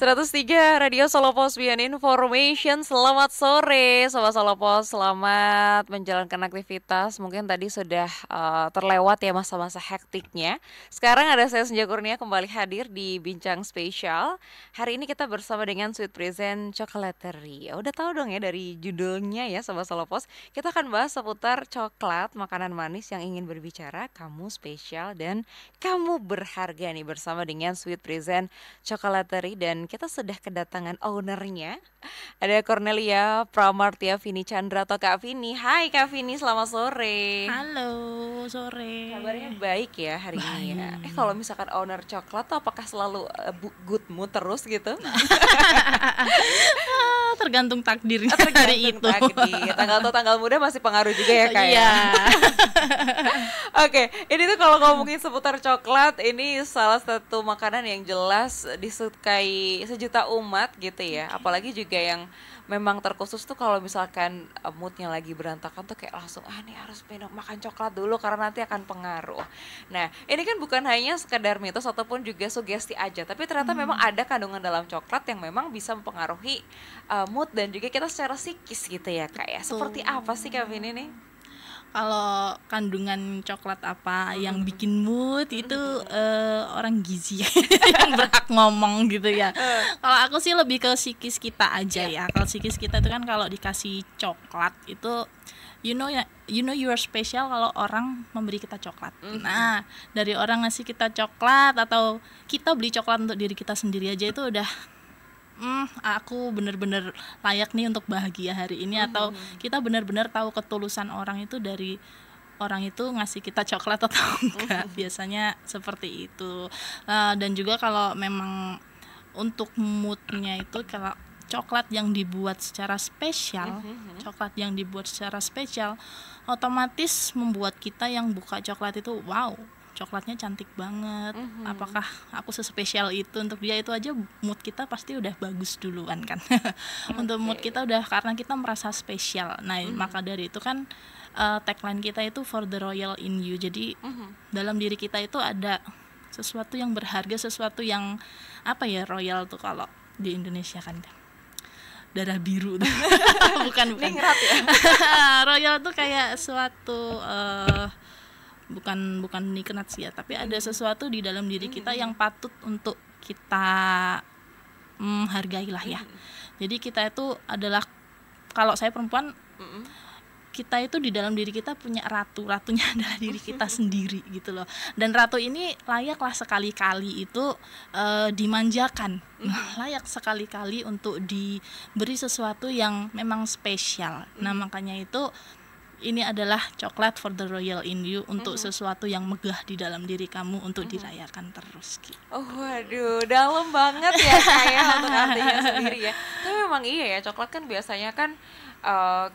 103 Radio Solo Pos Beyond Information. Selamat sore Sobat Solo Pos. Selamat menjalankan aktivitas. Mungkin tadi sudah terlewat ya masa-masa hektiknya. Sekarang ada saya Senja Kurnia kembali hadir di Bincang Spesial. Hari ini kita bersama dengan Sweet Present Chocolatery. Udah tahu dong ya dari judulnya ya Sobat Solo Pos. Kita akan bahas seputar coklat, makanan manis yang ingin berbicara. Kamu spesial dan kamu berharga nih bersama dengan Sweet Present Chocolatery. Dan kita sudah kedatangan ownernya. Ada Cornelia Pramartia Vini Chandra atau Kak Vini. Hai Kak Vini, selamat sore. Halo, sore. Kabarnya baik ya hari ini ya. Kalau misalkan owner coklat tuh apakah selalu good mood terus gitu? Tergantung takdir Tergantung hari itu. takdir. Tanggal muda masih pengaruh juga ya Kak ya. Iya. Oke, ini tuh kalau ngomongin seputar coklat, ini salah satu makanan yang jelas disukai sejuta umat gitu ya. Apalagi juga yang memang terkhusus tuh kalau misalkan moodnya lagi berantakan tuh kayak langsung nih harus makan coklat dulu karena nanti akan pengaruh. Nah, ini kan bukan hanya sekedar mitos ataupun juga sugesti aja, tapi ternyata memang ada kandungan dalam coklat yang memang bisa mempengaruhi mood dan juga kita secara psikis gitu ya Kak ya. Seperti apa sih Kak Vini nih? Kalau kandungan coklat apa yang bikin mood itu orang gizi yang berhak ngomong gitu ya. Kalau aku sih lebih ke psikis kita aja ya. Kalau psikis kita itu kan kalau dikasih coklat itu you know you are special kalau orang memberi kita coklat. Nah, dari orang ngasih kita coklat atau kita beli coklat untuk diri kita sendiri aja itu udah aku bener-bener layak nih untuk bahagia hari ini. Atau kita bener-bener tahu ketulusan orang itu dari orang itu ngasih kita coklat atau enggak. Biasanya seperti itu. Dan juga kalau memang untuk moodnya itu kalau coklat yang dibuat secara spesial, otomatis membuat kita yang buka coklat itu wow, coklatnya cantik banget. Apakah aku sespesial itu untuk dia? Itu aja mood kita pasti udah bagus duluan kan. Untuk mood kita udah karena kita merasa spesial. Nah, maka dari itu kan tagline kita itu for the royal in you. Jadi dalam diri kita itu ada sesuatu yang berharga, sesuatu yang apa ya, royal tuh kalau di Indonesia kan darah biru tuh. bukan Ningrat ya. Royal tuh kayak suatu bukan nikmat sih ya, tapi ada sesuatu di dalam diri kita yang patut untuk kita hargai lah ya. Jadi kita itu adalah, kalau saya perempuan, kita itu di dalam diri kita punya ratunya adalah diri kita sendiri gitu loh. Dan ratu ini layaklah sekali-kali itu dimanjakan, layak sekali-kali untuk diberi sesuatu yang memang spesial. Nah, makanya itu ini adalah coklat for the royal in you, untuk sesuatu yang megah di dalam diri kamu untuk dirayakan terus gitu. Oh waduh, dalam banget ya kayak untuk artinya sendiri ya. Tapi memang iya ya, coklat kan biasanya kan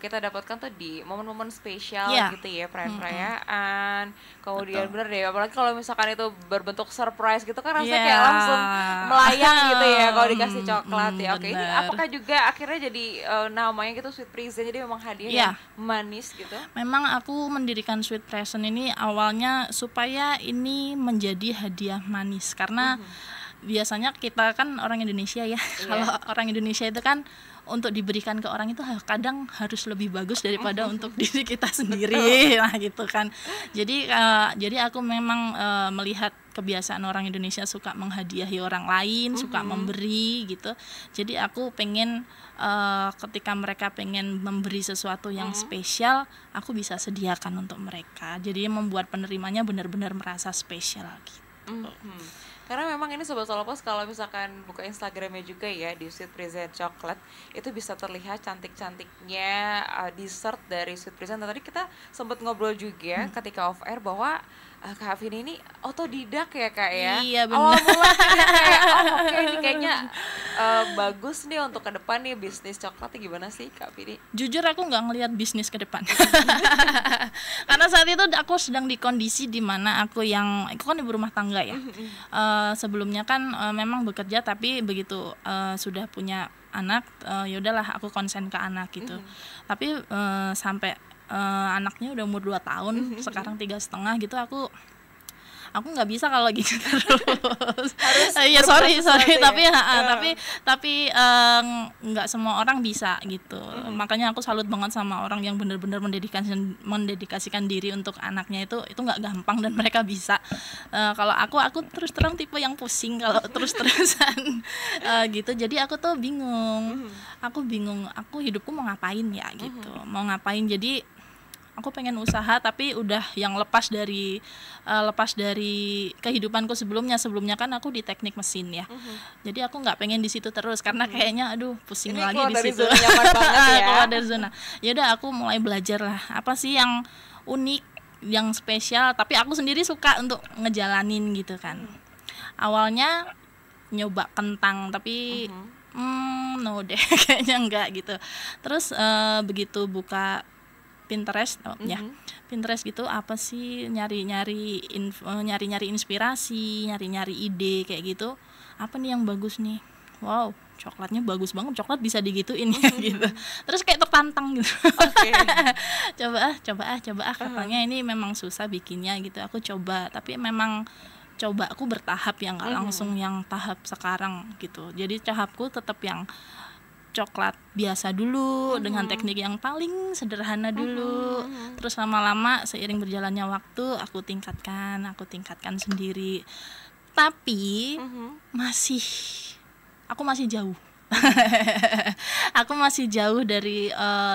kita dapatkan tuh di momen-momen spesial gitu ya, perayaan. Kemudian bener deh, apalagi kalau misalkan itu berbentuk surprise gitu kan rasanya kayak langsung melayang gitu ya kalau dikasih coklat ya. Oke, ini apakah juga akhirnya jadi namanya gitu Sweet Present, jadi memang hadiah yang manis gitu? Memang aku mendirikan Sweet Present ini awalnya supaya ini menjadi hadiah manis, karena biasanya kita kan orang Indonesia ya. Kalau orang Indonesia itu kan untuk diberikan ke orang itu kadang harus lebih bagus daripada untuk diri kita sendiri. Nah gitu kan. Jadi aku memang melihat kebiasaan orang Indonesia suka menghadiahi orang lain, suka memberi gitu. Jadi aku pengen ketika mereka pengen memberi sesuatu yang spesial, aku bisa sediakan untuk mereka. Jadi membuat penerimanya benar-benar merasa spesial gitu. Karena memang ini Sobat Solopos kalau misalkan buka Instagramnya juga ya di Sweet Present Chocolate, itu bisa terlihat cantik-cantiknya dessert dari Sweet Present. Tadi kita sempat ngobrol juga ketika off air bahwa Kak Vini ini otodidak ya Kak ya. Iya benar. Awal mulanya kayak oke ini kayaknya bagus nih untuk ke depan nih bisnis coklatnya, gimana sih Kak Vini? Jujur aku nggak ngelihat bisnis ke depan. Karena saat itu aku sedang di kondisi di mana aku kan ibu rumah tangga ya. Sebelumnya kan memang bekerja, tapi begitu sudah punya anak, ya udahlah aku konsen ke anak gitu. Tapi sampai anaknya udah umur 2 tahun, sekarang 3,5 gitu, aku aku nggak bisa kalau gitu terus. Harus Iya berubah sorry sesuatu ya? tapi nggak semua orang bisa gitu. Makanya aku salut banget sama orang yang benar-benar mendedikasikan diri untuk anaknya, itu nggak gampang dan mereka bisa. Kalau aku terus terang tipe yang pusing kalau terus-terusan gitu. Jadi aku tuh bingung. Aku hidupku mau ngapain ya gitu. Mau ngapain, jadi aku pengen usaha tapi udah yang lepas dari kehidupanku sebelumnya kan aku di teknik mesin ya. Jadi aku nggak pengen di situ terus karena kayaknya aduh pusing Ini lagi keluar di dari situ. zona nyaman banget ya. Keluar dari zona. Ya udah aku mulai belajar lah apa sih yang unik, yang spesial tapi aku sendiri suka untuk ngejalanin gitu kan. Awalnya nyoba kentang tapi no deh kayaknya enggak gitu. Terus begitu buka Pinterest Pinterest gitu, apa sih, nyari-nyari inspirasi, nyari-nyari ide kayak gitu, apa nih yang bagus nih, wow coklatnya bagus banget, coklat bisa digituin ya gitu. Terus kayak tertantang gitu. Oke. coba katanya ini memang susah bikinnya gitu, aku coba tapi memang coba aku bertahap ya, nggak langsung yang tahap sekarang gitu. Jadi tahapku tetap yang coklat biasa dulu dengan teknik yang paling sederhana dulu. Terus lama-lama seiring berjalannya waktu aku tingkatkan sendiri. Tapi aku masih jauh. Aku masih jauh dari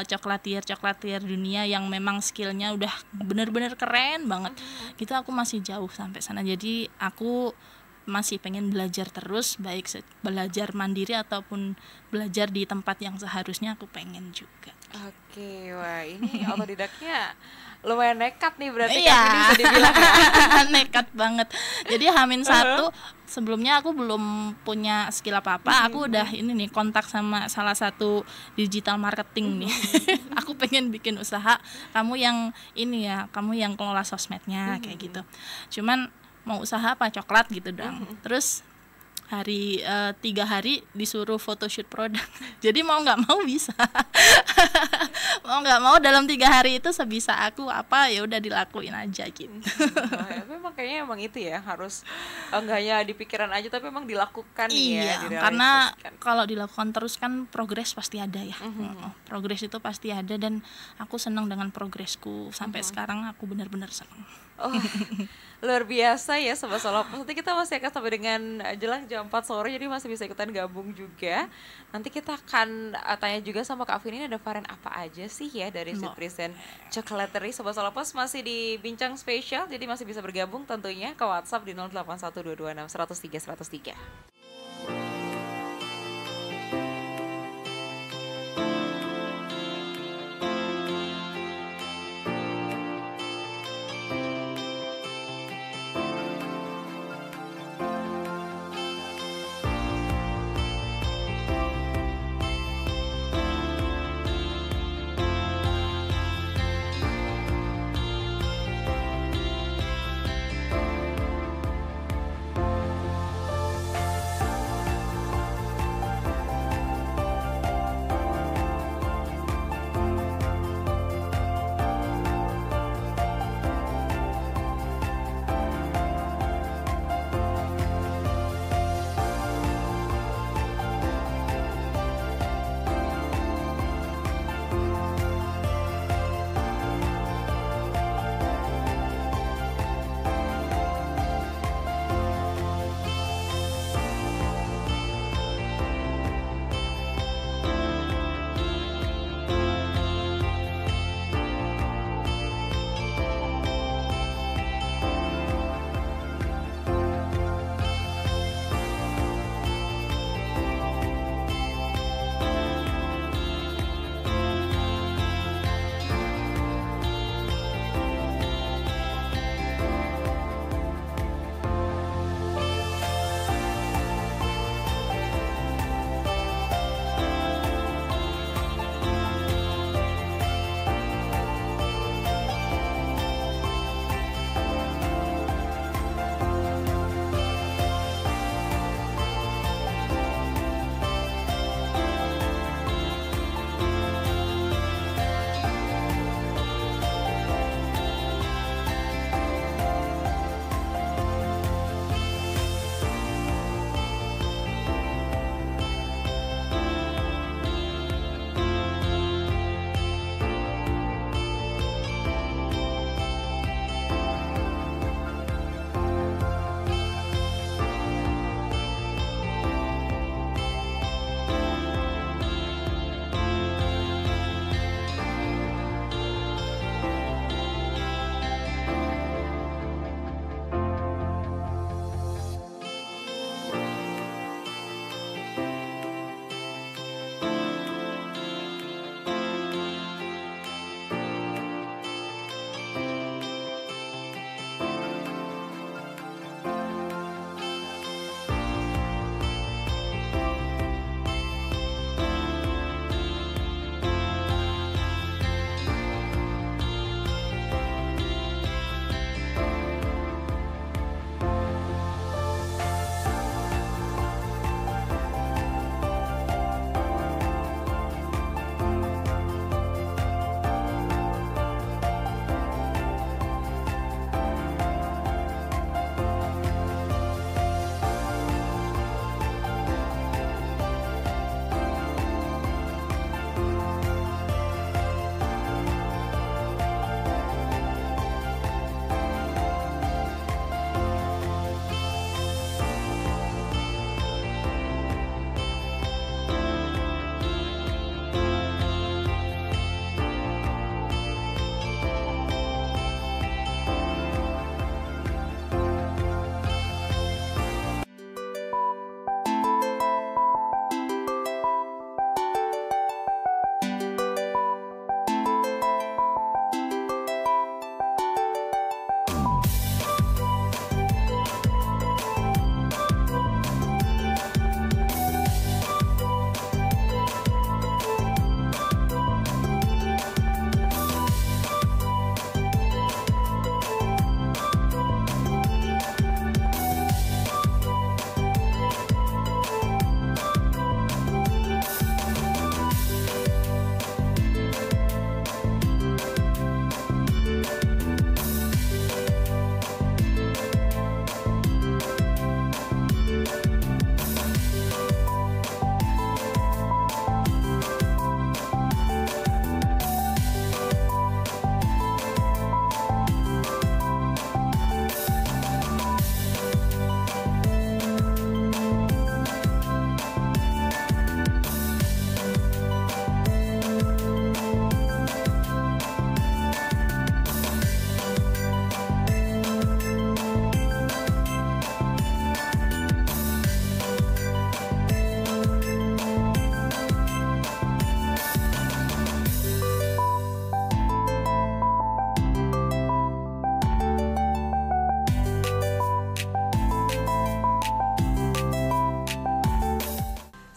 coklatier dunia yang memang skillnya udah bener-bener keren banget. Gitu aku masih jauh sampai sana. Jadi aku masih pengen belajar terus, baik belajar mandiri ataupun belajar di tempat yang seharusnya aku pengen juga. Oke, wah ini otodidaknya lumayan nekat nih berarti Iya. Kak Vini bisa dibilang ya. Nekat banget. Jadi H-1 sebelumnya aku belum punya skill apa-apa, aku udah ini nih kontak sama salah satu digital marketing nih. Aku pengen bikin usaha, kamu yang ini ya, kamu yang kelola sosmednya kayak gitu. Cuman mau usaha apa, coklat gitu dong. Terus 3 hari disuruh photoshoot produk. Jadi mau nggak mau bisa. Mau nggak mau dalam 3 hari itu sebisa aku apa ya udah dilakuin aja gitu. Tapi emang kayaknya emang itu ya, harus nggak hanya di pikiran aja tapi emang dilakukan Iya, ya, karena direalisasikan. kalau dilakukan terus kan progres pasti ada ya. Progres itu pasti ada dan aku senang dengan progresku sampai sekarang, aku benar-benar senang. Oh, luar biasa ya Sobat Solopos. Nanti kita masih akan sampai dengan jelang jam 4 sore, jadi masih bisa ikutan gabung juga. Nanti kita akan tanya juga sama Kak Vini, ini ada varian apa aja sih ya dari Sweet Present Chocolatery. Sobat Solopos masih di Bincang Spesial, jadi masih bisa bergabung tentunya ke WhatsApp di 081226 103 103.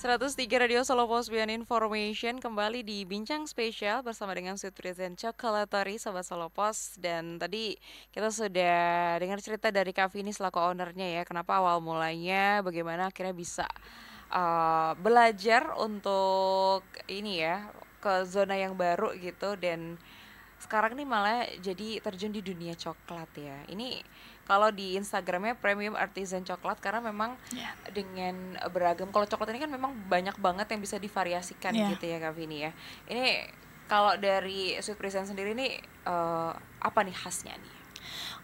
103 Radio Solo Posbian Information kembali di Bincang Spesial bersama dengan Sweet Present Chocolatory Sobat Solo Pos. Dan tadi kita sudah dengar cerita dari Kak Vini selaku ownernya ya, kenapa awal mulanya, bagaimana akhirnya bisa belajar untuk ini ya, ke zona yang baru gitu, dan sekarang nih malah jadi terjun di dunia coklat ya. Ini kalau di Instagramnya Premium Artisan Coklat, karena memang dengan beragam, kalau coklat ini kan memang banyak banget yang bisa divariasikan gitu ya Kak Vini ya. Ini kalau dari Sweet Present sendiri nih apa nih khasnya nih?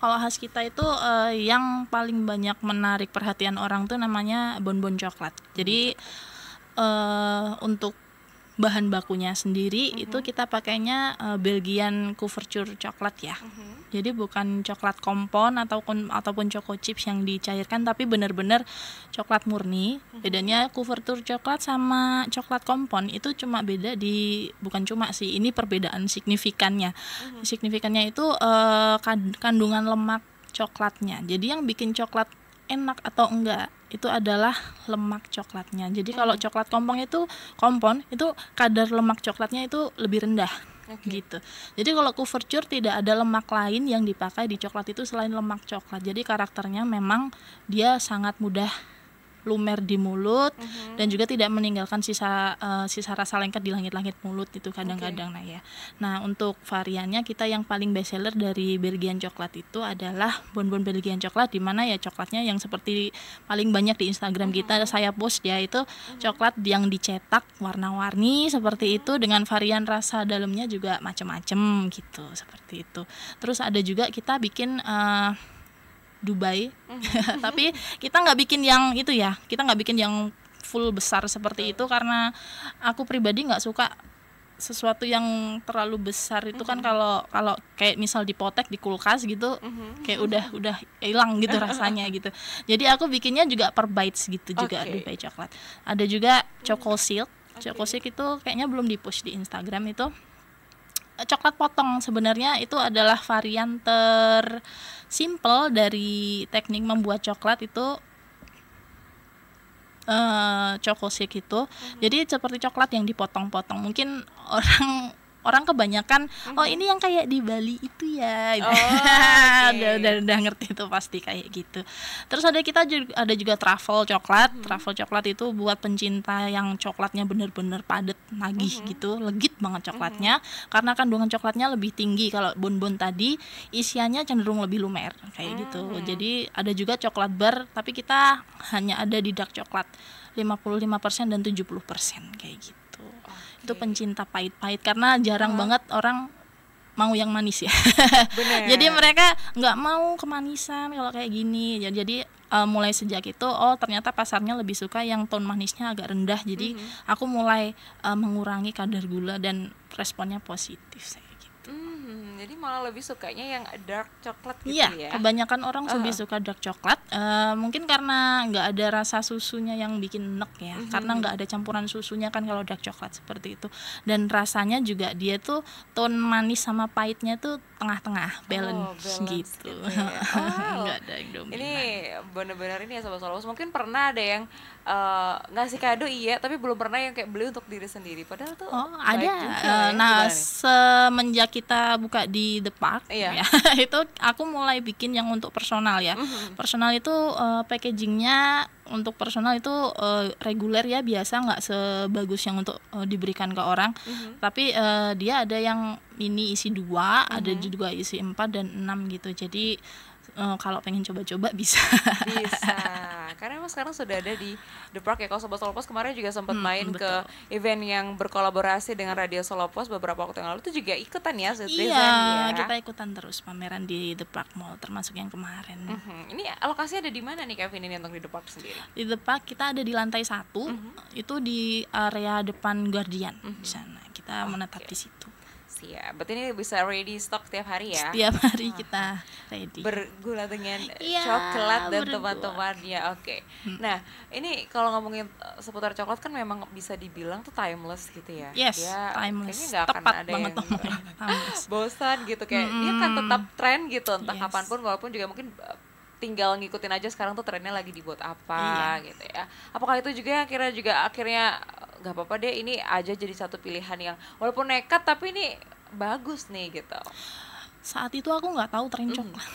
Kalau khas kita itu yang paling banyak menarik perhatian orang tuh namanya bonbon coklat. Jadi untuk bahan bakunya sendiri itu kita pakainya Belgian couverture coklat ya. Jadi bukan coklat kompon ataupun choco chips yang dicairkan, tapi benar-benar coklat murni. Bedanya couverture coklat sama coklat kompon itu cuma beda bukan cuma sih, ini perbedaan signifikannya. Signifikannya itu kandungan lemak coklatnya. Jadi yang bikin coklat enak atau enggak itu adalah lemak coklatnya. Jadi kalau coklat kompon itu kadar lemak coklatnya itu lebih rendah. Gitu. Jadi kalau couverture tidak ada lemak lain yang dipakai di coklat itu selain lemak coklat. Jadi karakternya memang dia sangat mudah lumer di mulut dan juga tidak meninggalkan sisa rasa lengket di langit-langit mulut itu kadang-kadang. Nah ya. Nah, untuk variannya kita yang paling best seller dari Belgian coklat itu adalah bonbon Belgian coklat, di mana ya coklatnya yang seperti paling banyak di Instagram kita saya post ya, itu coklat yang dicetak warna-warni seperti itu dengan varian rasa dalamnya juga macam-macam gitu, seperti itu. Terus ada juga kita bikin Dubai, tapi kita nggak bikin yang itu ya, kita nggak bikin yang full besar seperti itu karena aku pribadi nggak suka sesuatu yang terlalu besar itu kan kalau kayak misal dipotek di kulkas gitu kayak udah hilang gitu rasanya gitu. Jadi aku bikinnya juga per bites gitu juga Dubai coklat. Ada juga Choco Silk. Choco Silk itu kayaknya belum di-push di Instagram, itu coklat potong. Sebenarnya itu adalah varian simple dari teknik membuat coklat itu Choco Silk itu. Jadi seperti coklat yang dipotong-potong. Mungkin orang kebanyakan oh ini yang kayak di Bali itu ya. Udah ngerti itu pasti kayak gitu. Terus ada juga truffle coklat. Truffle coklat itu buat pencinta yang coklatnya bener-bener padat, nagih gitu, legit banget coklatnya karena kandungan coklatnya lebih tinggi. Kalau bonbon tadi isiannya cenderung lebih lumer kayak gitu. Jadi ada juga coklat bar, tapi kita hanya ada di dark coklat 55% dan 70% kayak gitu. Itu pencinta pahit-pahit karena jarang banget orang mau yang manis ya. Jadi mereka nggak mau kemanisan kalau kayak gini. Jadi mulai sejak itu ternyata pasarnya lebih suka yang tone manisnya agak rendah. Jadi aku mulai mengurangi kadar gula dan responnya positif saya gitu. Jadi malah lebih sukanya yang dark coklat gitu ya? Ya. Kebanyakan orang lebih suka dark coklat. Mungkin karena nggak ada rasa susunya yang bikin enek ya. Karena nggak ada campuran susunya kan kalau dark coklat seperti itu. Dan rasanya juga dia tuh tone manis sama pahitnya tuh tengah-tengah, balance gitu. Ya. Nggak ada yang dominan. Ini benar-benar ini ya Sobat Solopos. Mungkin pernah ada yang ngasih kado tapi belum pernah yang kayak beli untuk diri sendiri. Padahal tuh ada. Juga, nah semenjak kita buka di The Park ya, itu aku mulai bikin yang untuk personal ya. Personal itu packagingnya untuk personal itu reguler ya, biasa, nggak sebagus yang untuk diberikan ke orang. Tapi dia ada yang mini isi 2, ada juga isi 4 dan 6 gitu. Jadi kalau pengen coba-coba bisa. Karena emang sekarang sudah ada di The Park ya. Kalau Sobat Solopos kemarin juga sempat main ke event yang berkolaborasi dengan Radio Solopos beberapa waktu yang lalu, itu juga ikutan ya. Kita ikutan terus pameran di The Park Mall, termasuk yang kemarin. Ini alokasinya ada di mana nih Kevin ini untuk di The Park sendiri? Di The Park kita ada di lantai 1, itu di area depan Guardian. Di sana kita menetap di situ. Ya, berarti ini bisa ready stock setiap hari ya? Setiap hari kita ready. Bergula dengan coklat dan teman-temannya. Nah, ini kalau ngomongin seputar coklat kan memang bisa dibilang tuh timeless gitu ya. Yes, ya, timeless. Kayaknya nggak akan ada yang timeless. bosan gitu, kayak dia kan tetap tren gitu entah kapanpun, walaupun juga mungkin tinggal ngikutin aja sekarang tuh trennya lagi dibuat Iya. apa gitu ya. Apakah itu juga yang akhirnya nggak apa-apa deh ini aja jadi satu pilihan yang walaupun nekat tapi ini bagus nih gitu. Saat itu aku nggak tahu tren coklat.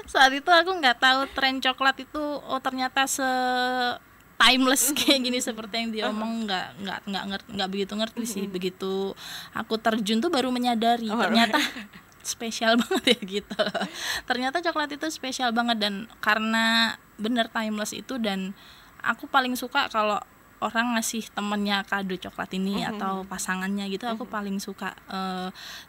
Saat itu aku nggak tahu tren coklat itu ternyata timeless kayak gini seperti yang diomong. Nggak begitu ngerti sih. Begitu aku terjun tuh baru menyadari ternyata spesial banget ya gitu. Ternyata coklat itu spesial banget, dan karena bener timeless itu, dan aku paling suka kalau orang ngasih temennya kado coklat ini atau pasangannya gitu, aku paling suka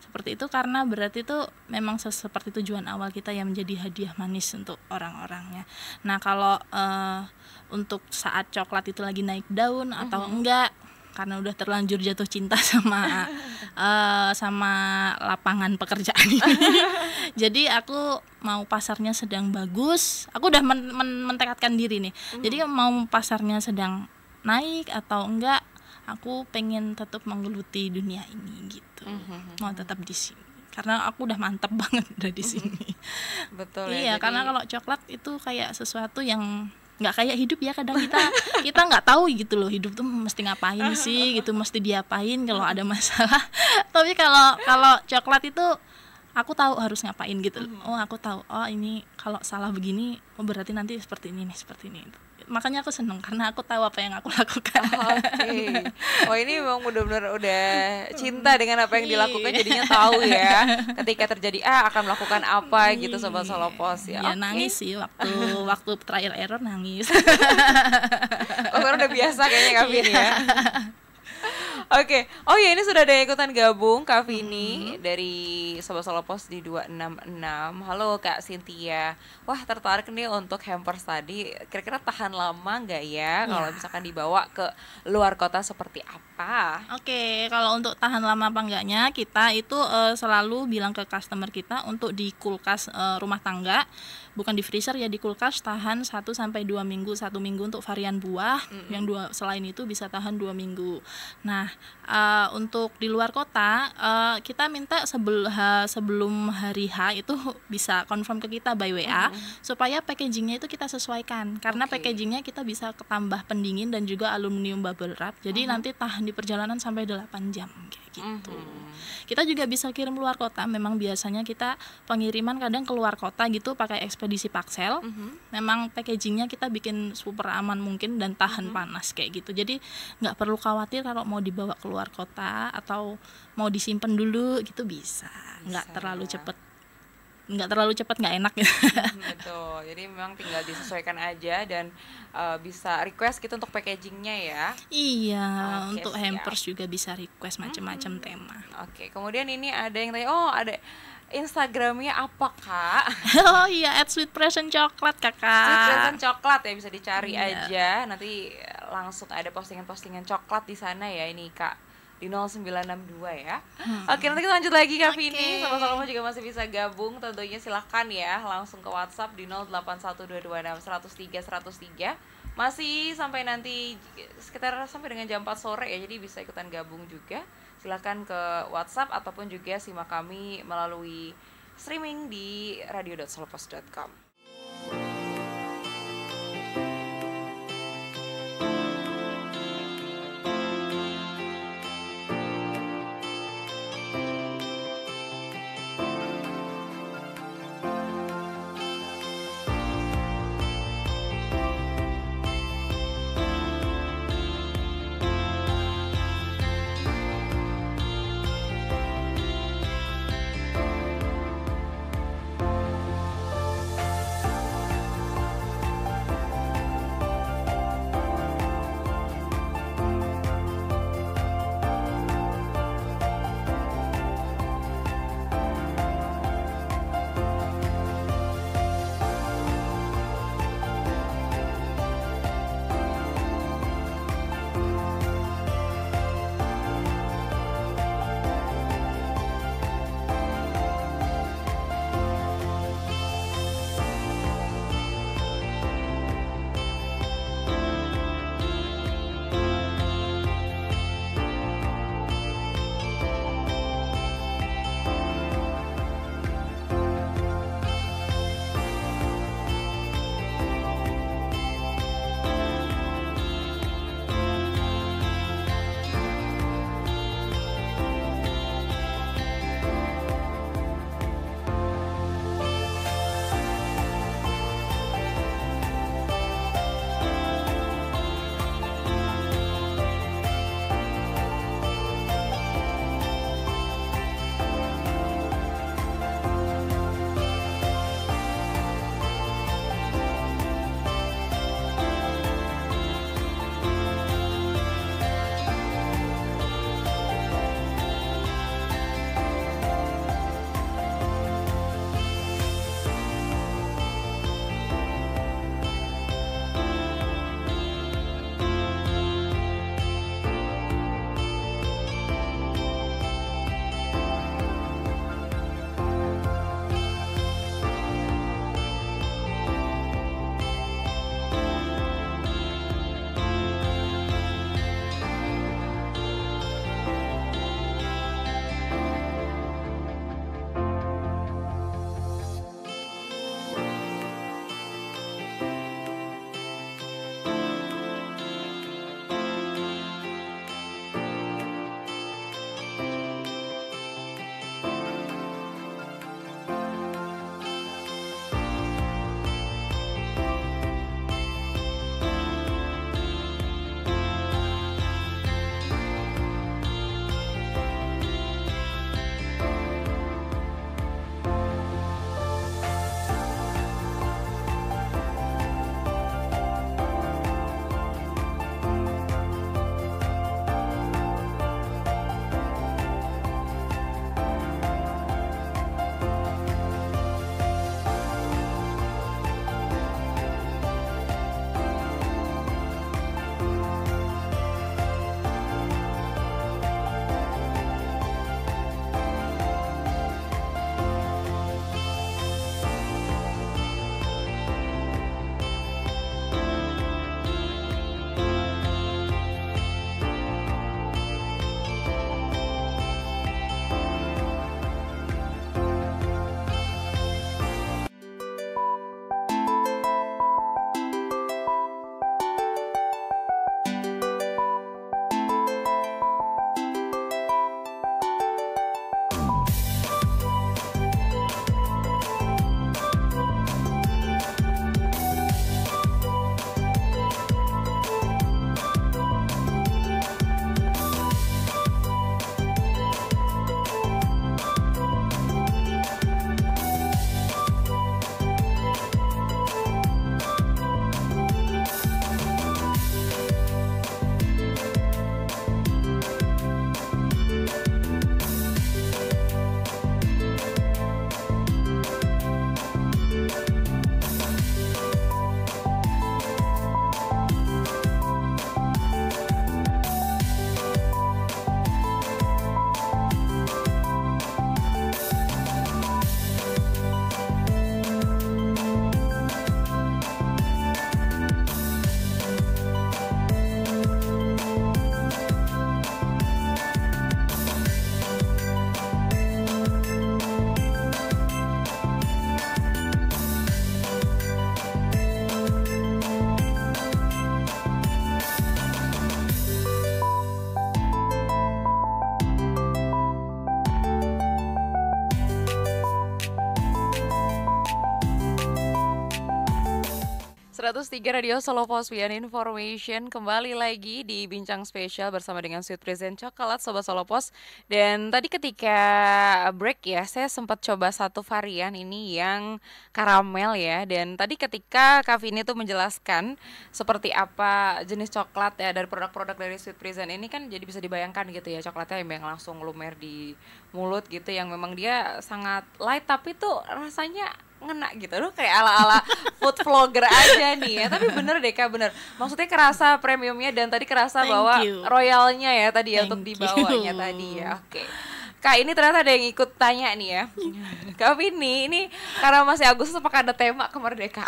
seperti itu, karena berarti itu memang seperti tujuan awal kita yang menjadi hadiah manis untuk orang-orangnya. Nah kalau untuk saat coklat itu lagi naik daun atau enggak, karena udah terlanjur jatuh cinta sama sama lapangan pekerjaan ini. Jadi aku mau pasarnya sedang bagus, aku udah mentekadkan diri nih. Jadi mau pasarnya sedang naik atau enggak, aku pengen tetap menggeluti dunia ini gitu. Mau tetap di sini karena aku udah mantep banget udah di sini. Betul Iya, ya. karena kalau coklat itu kayak sesuatu yang nggak kayak hidup ya, kadang kita nggak tahu gitu loh, hidup tuh mesti ngapain sih gitu, mesti diapain kalau ada masalah. Tapi kalau coklat itu aku tahu harus ngapain gitu. Oh aku tahu, oh ini kalau salah begini, oh berarti nanti seperti ini nih, seperti ini. Makanya aku seneng karena aku tahu apa yang aku lakukan. Oke. Oh ini memang benar-benar udah cinta dengan apa yang dilakukan, jadinya tahu ya ketika terjadi A akan melakukan apa gitu Sobat Solopos ya. Ya nangis sih waktu trial error, nangis. Oh sekarang udah biasa kayaknya Kak Vini ya. Oke. Oh ya, ini sudah ada yang ikutan gabung Kak Vini dari Sobat Solopos di 266. Halo Kak Cynthia. Wah, tertarik nih untuk hampers tadi. Kira-kira tahan lama nggak ya kalau misalkan dibawa ke luar kota seperti apa? Oke, kalau untuk tahan lama apa enggaknya, kita itu selalu bilang ke customer kita untuk di kulkas rumah tangga, bukan di freezer ya, di kulkas tahan 1-2 minggu. 1 minggu untuk varian buah, yang selain itu bisa tahan 2 minggu. Nah, untuk di luar kota kita minta sebelum hari H itu bisa confirm ke kita by WA, supaya packagingnya itu kita sesuaikan, karena packagingnya kita bisa ketambah pendingin dan juga aluminium bubble wrap, jadi nanti tahan di perjalanan sampai 8 jam kayak gitu. Kita juga bisa kirim luar kota, memang biasanya kita pengiriman kadang keluar kota gitu pakai ekspedisi Paksel. Memang packagingnya kita bikin super aman mungkin dan tahan panas kayak gitu, jadi nggak perlu khawatir kalau mau dibawa keluar kota atau mau disimpan dulu gitu, bisa nggak terlalu cepet, nggak enak gitu. Betul, jadi memang tinggal disesuaikan aja dan bisa request gitu untuk packagingnya ya. Iya, Oke, untuk siap. hampers juga bisa request macam-macam tema. Oke, kemudian ini ada yang tanya, oh ada Instagramnya apa Kak? Oh iya, @sweetpresent coklat Sweet kakak. Present coklat ya, bisa dicari Iya. aja. Nanti langsung ada postingan-postingan coklat di sana ya ini Kak, di 0962 ya. Oke, nanti kita lanjut lagi Kak Vini. Sama-sama juga masih bisa gabung, tentunya silahkan ya langsung ke WhatsApp di 081226103103. Masih sampai nanti sekitar sampai dengan jam 4 sore ya, jadi bisa ikutan gabung juga. Silahkan ke WhatsApp ataupun juga simak kami melalui streaming di radio.solopos.com. 103 Radio Solo Posvian Information kembali lagi di Bincang Spesial bersama dengan Sweet Present Coklat Sobat Solo Pos. Dan tadi ketika break ya, saya sempat coba satu varian ini yang karamel ya. Dan tadi ketika Kak Vini tuh menjelaskan seperti apa jenis coklat ya dari produk-produk dari Sweet Present ini, kan jadi bisa dibayangkan gitu ya, coklatnya yang langsung lumer di mulut gitu, yang memang dia sangat light tapi tuh rasanya ngena gitu. Loh, kayak ala-ala food vlogger aja nih ya. Tapi bener deh Kak, bener. Maksudnya kerasa premiumnya dan tadi kerasa bahwa royalnya ya tadi ya untuk dibawanya tadi ya. Oke. Kak, ini ternyata ada yang ikut tanya nih ya. Kak Vini, ini karena masih Agustus apakah ada tema kemerdekaan?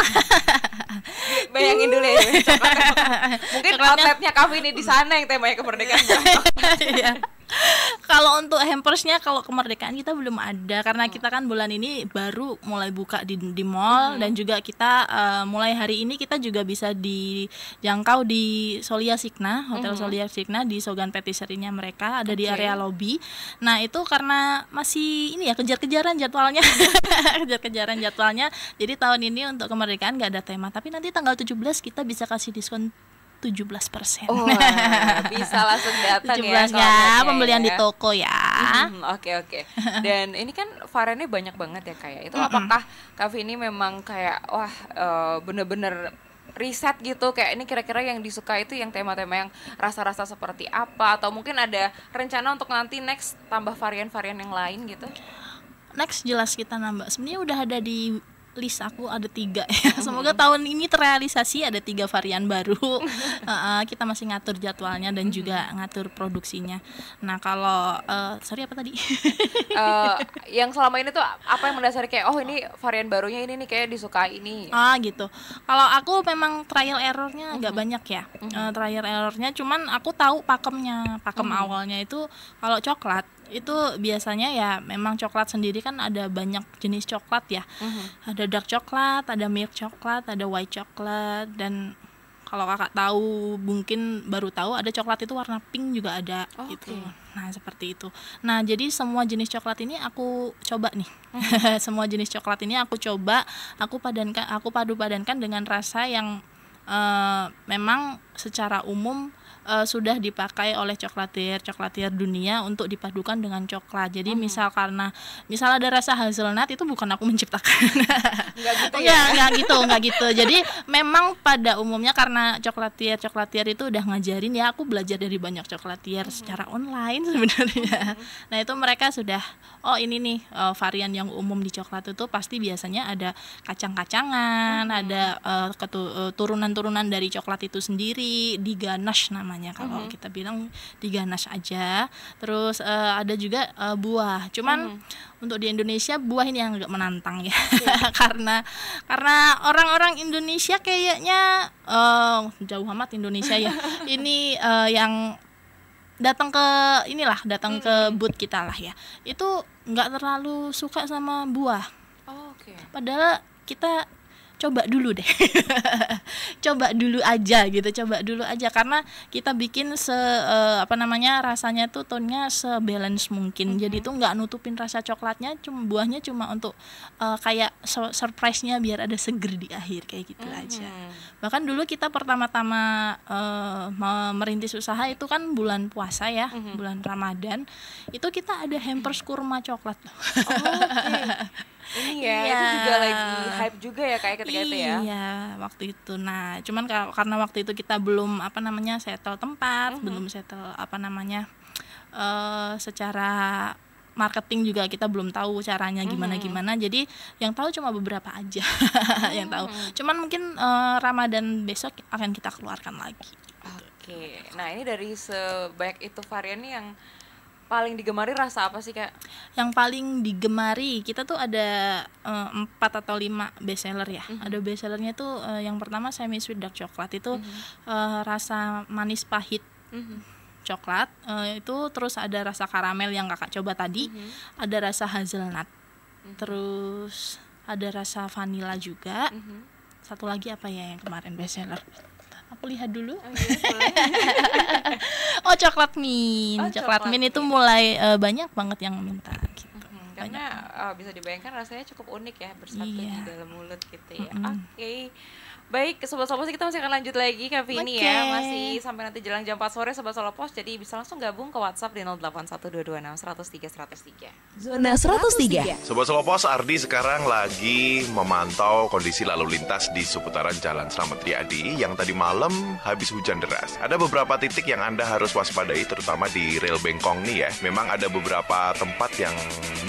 Bayangin dulu ya. Mungkin outletnya Kak Vini di sana yang temanya kemerdekaan. Kalau untuk hampersnya, kalau kemerdekaan kita belum ada karena kita kan bulan ini baru mulai buka di mall, dan juga kita mulai hari ini kita juga bisa dijangkau di Solia Signa, Hotel Solia Signa di Sogan Patisserie-nya mereka ada di area lobby. Nah, itu karena masih ini ya kejar-kejaran jadwalnya. Kejar-kejaran jadwalnya. Jadi tahun ini untuk kemerdekaan nggak ada tema, tapi nanti tanggal 17 kita bisa kasih diskon 17%. Oh, bisa langsung datang 17 ya, pembelian ya di toko ya. Oke. Dan ini kan variannya banyak banget ya kayak itu. Apakah Kak Vini memang kayak wah bener-bener riset gitu, kayak ini kira-kira yang disuka itu yang tema-tema yang rasa-rasa seperti apa, atau mungkin ada rencana untuk nanti next tambah varian-varian yang lain gitu? Next jelas kita nambah. Sebenarnya udah ada di list aku ada 3 ya. Semoga tahun ini terrealisasi ada 3 varian baru. Kita masih ngatur jadwalnya dan juga ngatur produksinya. Nah, kalau sorry apa tadi? Yang selama ini tuh apa yang mendasari kayak oh ini varian barunya ini nih kayak disukai ini. Gitu. Kalau aku memang trial errornya nggak banyak ya. Trial errornya cuman aku tahu pakemnya. Pakem awalnya itu kalau coklat itu biasanya ya memang coklat sendiri kan ada banyak jenis coklat ya. Ada dark coklat, ada milk coklat, ada white coklat, dan kalau kakak tahu mungkin baru tahu ada coklat itu warna pink juga ada gitu. Nah, seperti itu. Nah, jadi semua jenis coklat ini aku coba nih. Semua jenis coklat ini aku coba, aku padu padankan dengan rasa yang memang secara umum sudah dipakai oleh coklatier dunia untuk dipadukan dengan coklat. Jadi misal ada rasa hazelnut, itu bukan aku menciptakan. Enggak gitu. Jadi memang pada umumnya karena coklatier itu udah ngajarin ya, aku belajar dari banyak coklatier secara online sebenarnya. Nah, itu mereka sudah ini nih varian yang umum di coklat itu pasti biasanya ada kacang-kacangan, ada turunan-turunan dari coklat itu sendiri, di ganache namanya kalau kita bilang di ganache aja. Terus ada juga buah. Cuman untuk di Indonesia buah ini yang agak menantang ya. karena orang-orang Indonesia kayaknya jauh amat Indonesia ya. Ini yang datang ke booth kita lah ya. Itu nggak terlalu suka sama buah. Padahal kita coba dulu deh. Coba dulu aja karena kita bikin rasanya tuh tonnya sebalance mungkin. Jadi itu nggak nutupin rasa coklatnya, buahnya cuma untuk kayak surprise-nya biar ada seger di akhir kayak gitu aja. Bahkan dulu kita pertama-tama merintis usaha itu kan bulan puasa ya, bulan Ramadan. Itu kita ada hampers kurma coklat loh. Ini ya, itu juga lagi hype juga ya kayak ketika itu ya. Iya, waktu itu. Nah, cuman karena waktu itu kita belum settle tempat, belum settle secara marketing juga kita belum tahu caranya gimana. Jadi yang tahu cuma beberapa aja yang tahu. Cuman mungkin Ramadan besok akan kita keluarkan lagi. Oke. Nah, ini dari sebanyak itu variannya yang paling digemari rasa apa sih Kak? Yang paling digemari kita tuh ada 4 atau 5 bestseller ya. Ada bestsellernya tuh yang pertama semi sweet dark coklat itu rasa manis pahit coklat, itu terus ada rasa karamel yang kakak coba tadi, ada rasa hazelnut, terus ada rasa vanilla juga. Satu lagi apa ya yang kemarin bestseller? Aku lihat dulu. Coklat mint. Coklat mint itu mulai banyak banget yang minta gitu. Karena bisa dibayangkan rasanya cukup unik ya, bersatu di dalam mulut gitu ya. Baik, Sobat Solos kita masih akan lanjut lagi Kak Vini Oke. ya. Masih sampai nanti jelang jam 4 sore Sobat Solopos. Jadi bisa langsung gabung ke WhatsApp di 081226 103 103. Zona 103. Sobat Selopos, Ardi sekarang lagi memantau kondisi lalu lintas di seputaran Jalan Slamet Riyadi yang tadi malam habis hujan deras. Ada beberapa titik yang Anda harus waspadai, terutama di rel bengkong nih ya. Memang ada beberapa tempat yang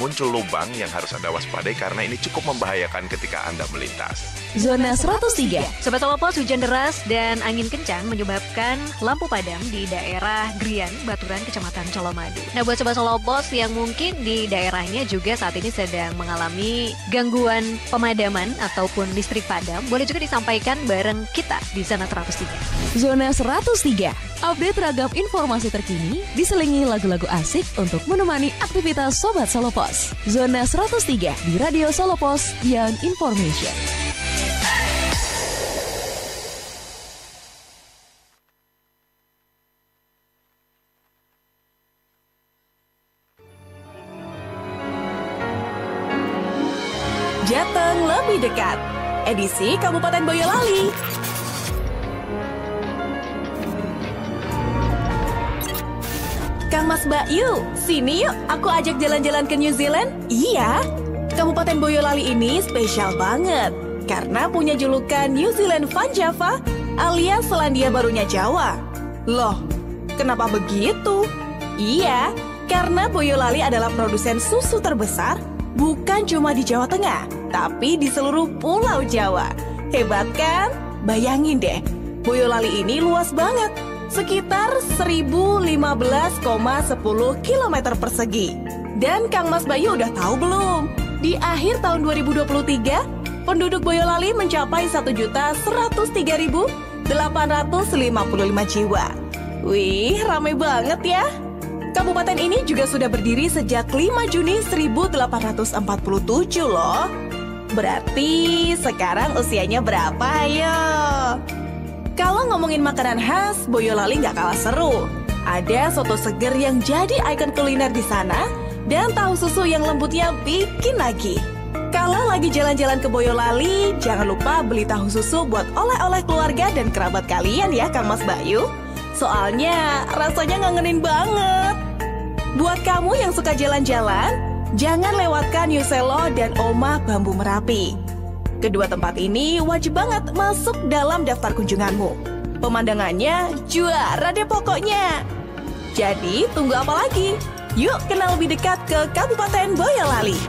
muncul lubang yang harus Anda waspadai karena ini cukup membahayakan ketika Anda melintas. Zona 103. Sobat Solopos, hujan deras dan angin kencang menyebabkan lampu padam di daerah Grian, Baturan, Kecamatan Colomadu. Nah, buat Sobat Solopos yang mungkin di daerahnya juga saat ini sedang mengalami gangguan pemadaman ataupun listrik padam, boleh juga disampaikan bareng kita di Zona 103. Zona 103. Update ragam informasi terkini diselingi lagu-lagu asik untuk menemani aktivitas Sobat Solopos. Zona 103 di Radio Solopos Beyond Information. Jateng lebih dekat. Edisi Kabupaten Boyolali. Kang Mas Mbak, yuk, sini yuk, aku ajak jalan-jalan ke New Zealand. Iya, Kabupaten Boyolali ini spesial banget karena punya julukan New Zealand Van Java alias Selandia Barunya Jawa. Loh, kenapa begitu? Iya, karena Boyolali adalah produsen susu terbesar bukan cuma di Jawa Tengah, tapi di seluruh Pulau Jawa. Hebat kan? Bayangin deh, Boyolali ini luas banget, sekitar 1015,10 km persegi. Dan Kang Mas Bayu udah tahu belum? Di akhir tahun 2023, penduduk Boyolali mencapai 1.103.855 jiwa. Wih, rame banget ya. Kabupaten ini juga sudah berdiri sejak 5 Juni 1847 loh. Berarti sekarang usianya berapa ayo? Kalau ngomongin makanan khas, Boyolali nggak kalah seru. Ada soto seger yang jadi ikon kuliner di sana, dan tahu susu yang lembutnya bikin nagih. Kalau lagi jalan-jalan ke Boyolali, jangan lupa beli tahu susu buat oleh-oleh keluarga dan kerabat kalian ya Kang Mas Bayu. Soalnya rasanya ngangenin banget. Buat kamu yang suka jalan-jalan, jangan lewatkan Yuselo dan Omah Bambu Merapi. Kedua tempat ini wajib banget masuk dalam daftar kunjunganmu. Pemandangannya juara deh pokoknya. Jadi tunggu apa lagi? Yuk kenal lebih dekat ke Kabupaten Boyolali.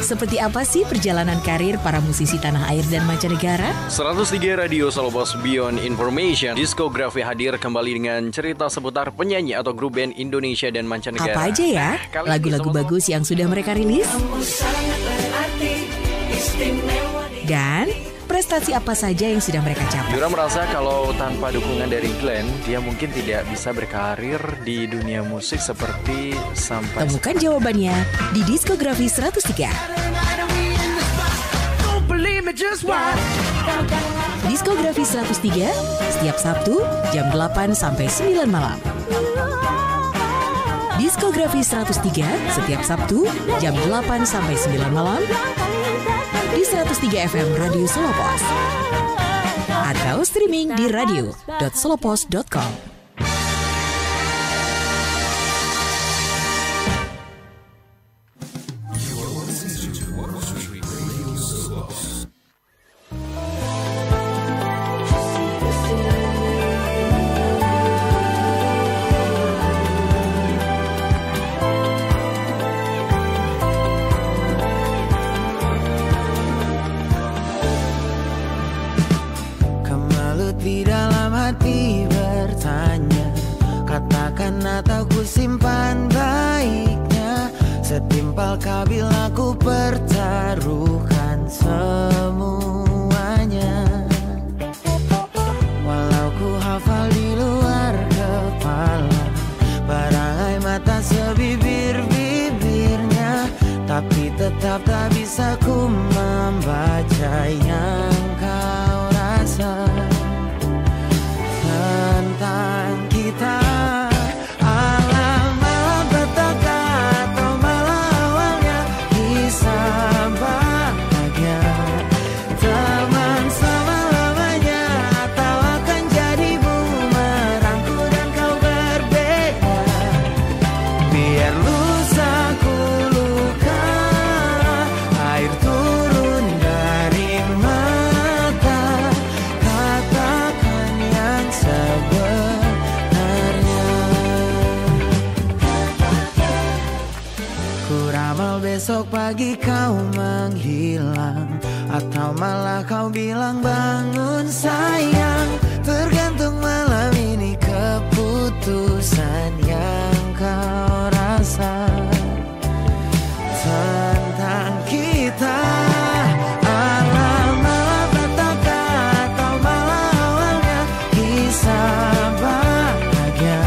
Seperti apa sih perjalanan karir para musisi tanah air dan mancanegara? 103 Radio Solopos Beyond Information. Diskografi hadir kembali dengan cerita seputar penyanyi atau grup band Indonesia dan mancanegara. Apa aja ya lagu-lagu bagus yang sudah mereka rilis? Dan prestasi apa saja yang sudah mereka capai? Yura merasa kalau tanpa dukungan dari Glenn, dia mungkin tidak bisa berkarir di dunia musik seperti sampai... Temukan jawabannya di Diskografi 103. Diskografi 103 setiap Sabtu jam 8 sampai 9 malam. Diskografi 103 setiap Sabtu jam 8 sampai 9 malam di 103 FM Radio Solopos atau streaming di radio.solopos.com. Di dalam hati bertanya, katakan atau ku simpan baiknya. Setimpal kabil aku pertaruhkan semuanya. Walau ku hafal di luar kepala, barangai mata sebibir-bibirnya, tapi tetap tak bisa ku membaca yang esok pagi kau menghilang, atau malah kau bilang bangun sayang. Tergantung malam ini keputusan yang kau rasa tentang kita. Alam malam petaka atau malah awalnya kisah bahagia.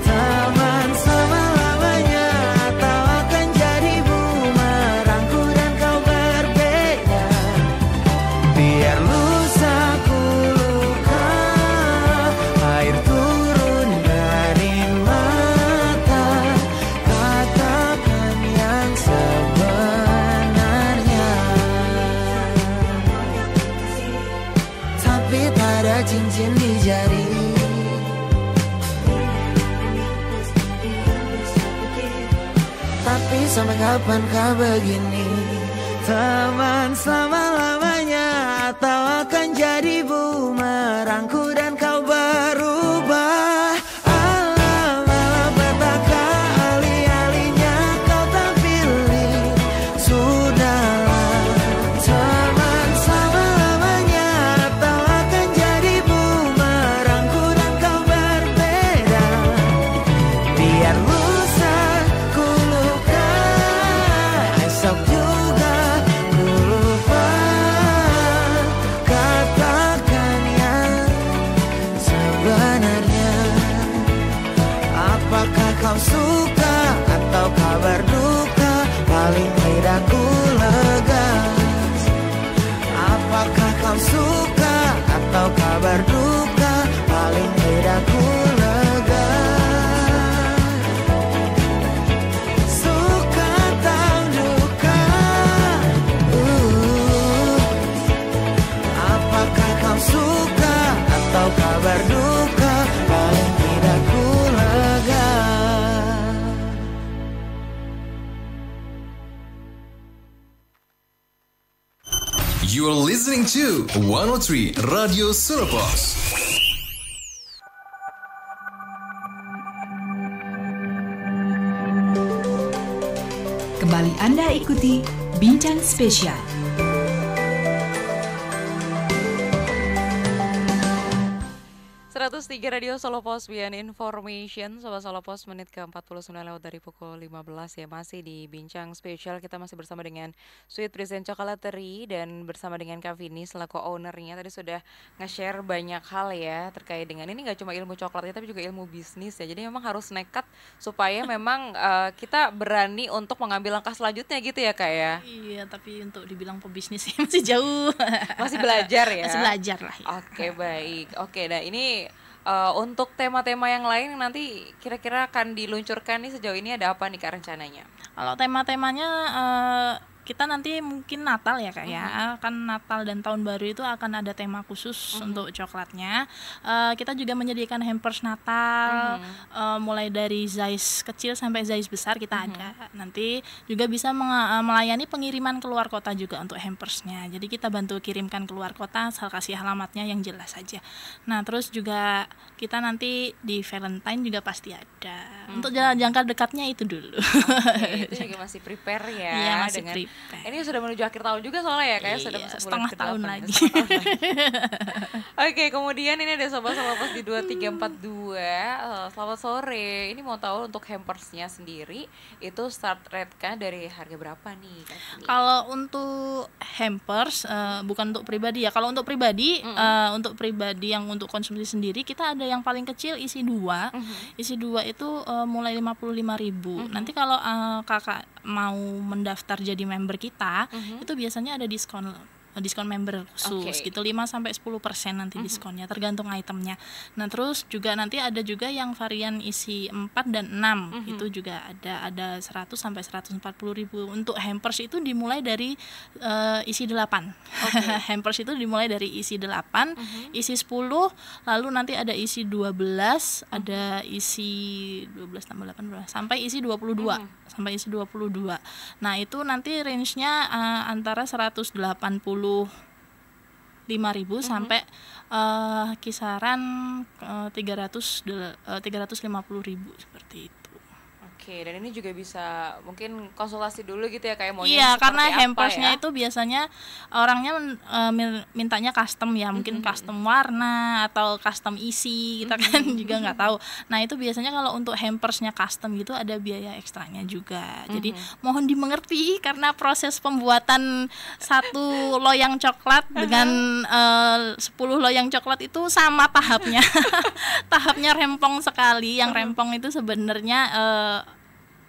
Teman selama-lamanya atau akan jadi bumerangku dan kau berbeda. Biar lusaku luka, air turun dari mata. Katakan yang sebenarnya. Tapi tak ada cincin di jari. Tapi sampai kapankah begini? Teman selama-lamanya atau akan jadi bumerangku dan kau berubah. Alam malam petaka, alih-alihnya kau tak pilih. Sudahlah, teman selama-lamanya atau akan jadi bumerangku dan kau berbeda. Biar lusa ku luka, esok juga ku lupa. Katakan yang sebenarnya. Apakah kau suka atau kabar duka? Paling tidak ku lega. Apakah kau suka atau kabar duka? Paling tidak ku lega. Suka atau duka? Apakah kau suka atau kabar duka? Paling tidak ku lega. You are listening to 103 Radio Suropos. Kembali Anda ikuti Bincang Spesial. Tiga Radio Solo Pos Bian Information, Sobat Solo Pos, menit ke-49 lewat dari pukul 15 ya. Masih di Bincang Spesial, kita masih bersama dengan Sweet Present Chocolatery dan bersama dengan Kak Vini selaku ownernya. Tadi sudah nge-share banyak hal ya terkait dengan ini, gak cuma ilmu coklatnya tapi juga ilmu bisnis ya. Jadi memang harus nekat supaya memang kita berani untuk mengambil langkah selanjutnya gitu ya Kak ya. Iya, tapi untuk dibilang pebisnis masih jauh. Masih belajar ya. Masih belajar lah ya. Oke, baik. Oke, nah ini untuk tema-tema yang lain nanti kira-kira akan diluncurkan nih, sejauh ini ada apa nih Kak rencananya? Kalau tema-temanya kita nanti mungkin Natal ya Kak ya, kan Natal dan Tahun Baru itu akan ada tema khusus untuk coklatnya. Kita juga menyediakan hampers Natal, mulai dari size kecil sampai size besar kita ada. Nanti juga bisa melayani pengiriman keluar kota juga untuk hampersnya. Jadi kita bantu kirimkan keluar kota, asal kasih alamatnya yang jelas saja. Nah terus juga kita nanti di Valentine juga pasti ada. Untuk jangka dekatnya itu dulu. Oke, itu juga masih prepare ya. Iya, masih dengan prepare. Ini sudah menuju akhir tahun juga soalnya ya, kayak sudah masuk bulan setengah ke-8 tahun ya, lagi. setengah tahun lagi. Oke, kemudian ini ada Sobat Solopas di 2342. Selamat sore. Ini mau tahu untuk hampersnya sendiri itu start rate-nya dari harga berapa nih? Kalau untuk hampers bukan untuk pribadi ya. Kalau untuk pribadi yang untuk konsumsi sendiri kita ada yang paling kecil isi 2. Isi 2 itu mulai 55.000. Nanti kalau kakak mau mendaftar jadi member kita, itu biasanya ada diskon member khusus gitu, 5-10% nanti diskonnya tergantung itemnya. Nah terus juga nanti ada juga yang varian isi 4 dan 6 itu juga ada 100-140.000. Untuk hampers itu dimulai dari isi 8. Hampers itu dimulai dari isi 8, isi 10, lalu nanti ada isi 12, ada isi 12 tambah 8 sampai isi 22. Sampai isi 22. Nah itu nanti range-nya antara 185.000 sampai kisaran 350.000 seperti itu. Oke, dan ini juga bisa mungkin konsultasi dulu gitu ya, kayak maunya Iya, seperti karena apa hampersnya ya. itu biasanya orangnya mintanya custom ya, mungkin custom warna atau custom isi, kita kan juga nggak tahu. Nah itu biasanya kalau untuk hampersnya custom gitu ada biaya ekstranya juga. Jadi mohon dimengerti karena proses pembuatan satu loyang coklat dengan 10 loyang coklat itu sama tahapnya. Tahapnya rempong sekali. Yang rempong itu sebenarnya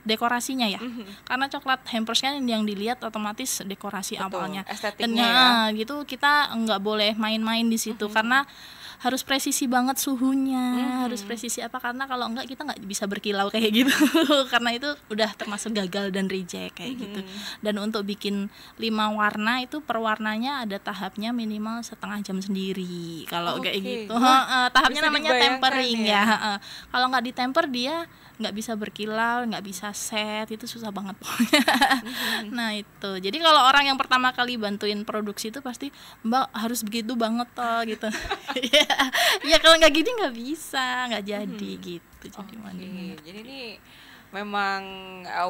dekorasinya ya, karena coklat hampers kan yang dilihat otomatis dekorasi awalnya, dan estetiknya gitu kita nggak boleh main-main di situ karena harus presisi banget suhunya, harus presisi apa, karena kalau enggak kita nggak bisa berkilau kayak gitu karena itu udah termasuk gagal dan reject kayak gitu. Dan untuk bikin 5 warna itu per warnanya ada tahapnya minimal setengah jam sendiri kalau kayak gitu. Tahapnya namanya tempering ya. Kalau nggak ditemper dia nggak bisa berkilau, nggak bisa set, itu susah banget pokoknya. Nah itu, jadi kalau orang yang pertama kali bantuin produksi itu pasti Mbak harus begitu banget toh gitu. Ya kalau nggak gini nggak bisa, nggak jadi gitu. Jadi ini memang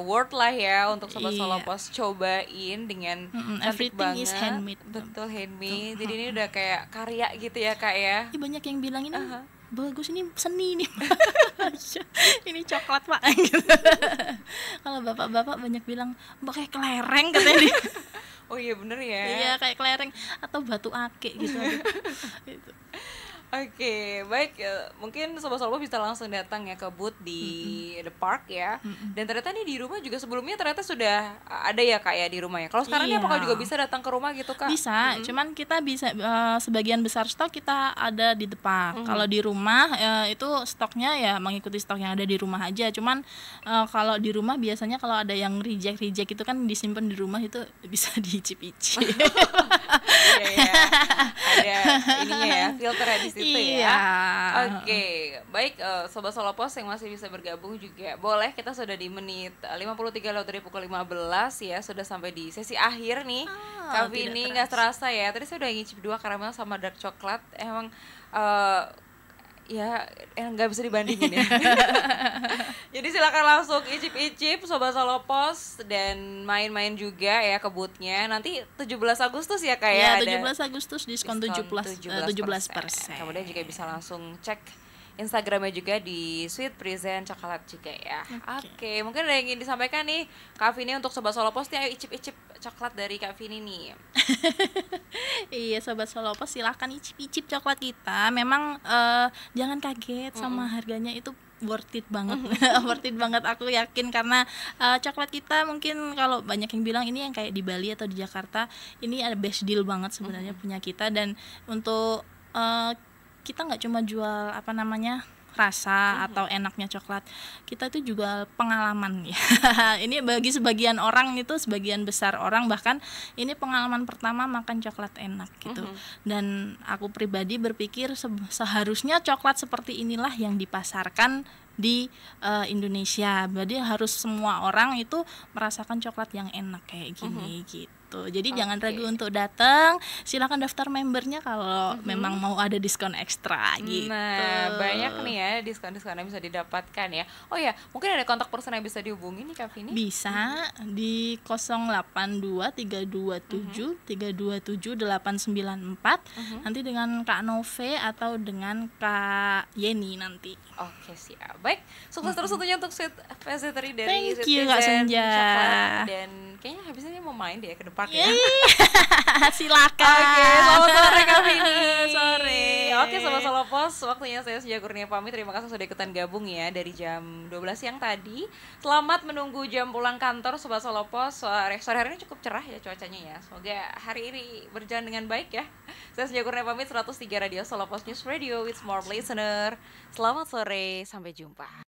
worth lah ya untuk Sobat Solopos cobain dengan cantik everything banget. is handmade. Betul, handmade. Jadi ini udah kayak karya gitu ya Kak ya. Banyak yang bilang ini bagus, ini seni nih. Ini coklat Pak. Kalau bapak-bapak banyak bilang Mbak kayak kelereng katanya. Oh iya bener ya. Iya kayak kelereng atau batu ake gitu. Gitu. Oke, baik. Mungkin Sobat Solopos bisa langsung datang ya ke booth di The Park ya. Dan ternyata nih di rumah juga sebelumnya ternyata sudah ada ya Kak ya di rumah ya. Kalau sekarang ini apakah juga bisa datang ke rumah gitu Kak? Bisa, cuman kita bisa sebagian besar stok kita ada di The Park. Kalau di rumah itu stoknya ya mengikuti stok yang ada di rumah aja. Cuman kalau di rumah biasanya kalau ada yang reject itu kan disimpan di rumah, itu bisa diicip-icip. Iya. Ada ininya ya, filternya di situ ya. Oke, baik Sobat Solopos yang masih bisa bergabung juga boleh, kita sudah di menit 53 lewat dari pukul 15 ya, sudah sampai di sesi akhir nih. Kak Vini nggak terasa ya, tadi saya udah ngicip 2 karamel sama dark coklat, emang ya nggak bisa dibandingin ya. Jadi silakan langsung icip-icip Sobat Solopos dan main-main juga ya ke booth-nya. Nanti 17 Agustus ya Kak ya. Iya, 17 Agustus diskon 17%. Kemudian juga bisa langsung cek Instagramnya juga di Sweet Present Coklat juga ya. Oke, mungkin ada yang ingin disampaikan nih Kak Vini untuk Sobat Solopos nih, ayo icip-icip coklat dari Kak Vini nih. Iya Sobat Solopos silahkan icip-icip coklat kita. Memang jangan kaget sama harganya, itu worth it banget. Worth it banget aku yakin, karena coklat kita mungkin kalau banyak yang bilang ini yang kayak di Bali atau di Jakarta, ini ada best deal banget sebenarnya punya kita. Dan untuk kita nggak cuma jual rasa atau enaknya coklat, kita itu juga pengalaman ya. Ini bagi sebagian orang, itu sebagian besar orang bahkan ini pengalaman pertama makan coklat enak gitu. Dan aku pribadi berpikir seharusnya coklat seperti inilah yang dipasarkan di Indonesia. Jadi harus semua orang itu merasakan coklat yang enak kayak gini gitu. Jadi jangan ragu untuk datang. Silakan daftar membernya kalau memang mau ada diskon ekstra gitu. Nah, banyak nih ya diskon-diskon yang bisa didapatkan ya. Oh ya, mungkin ada kontak person yang bisa dihubungi nih Kak Vini? Bisa di 082327 Nanti dengan Kak Nove atau dengan Kak Yeni nanti. Oke, siap. Baik, sukses terus tentunya untuk Sweet Pastry dari Thank you Kak Senja. Dan kayaknya habisnya mau main deh ke depan ya. Silakan. Oke, selamat sore Kak Vini. Sore. Oke, Sobat Solopos, waktunya saya Senja Kurnia pamit. Terima kasih sudah ikutan gabung ya dari jam 12 siang tadi. Selamat menunggu jam pulang kantor Sobat Solopos. Sore hari ini cukup cerah ya cuacanya ya. Semoga hari ini berjalan dengan baik ya. Saya Senja Kurnia pamit, 103 Radio Solopos News Radio with more listener. Selamat sore, sampai jumpa.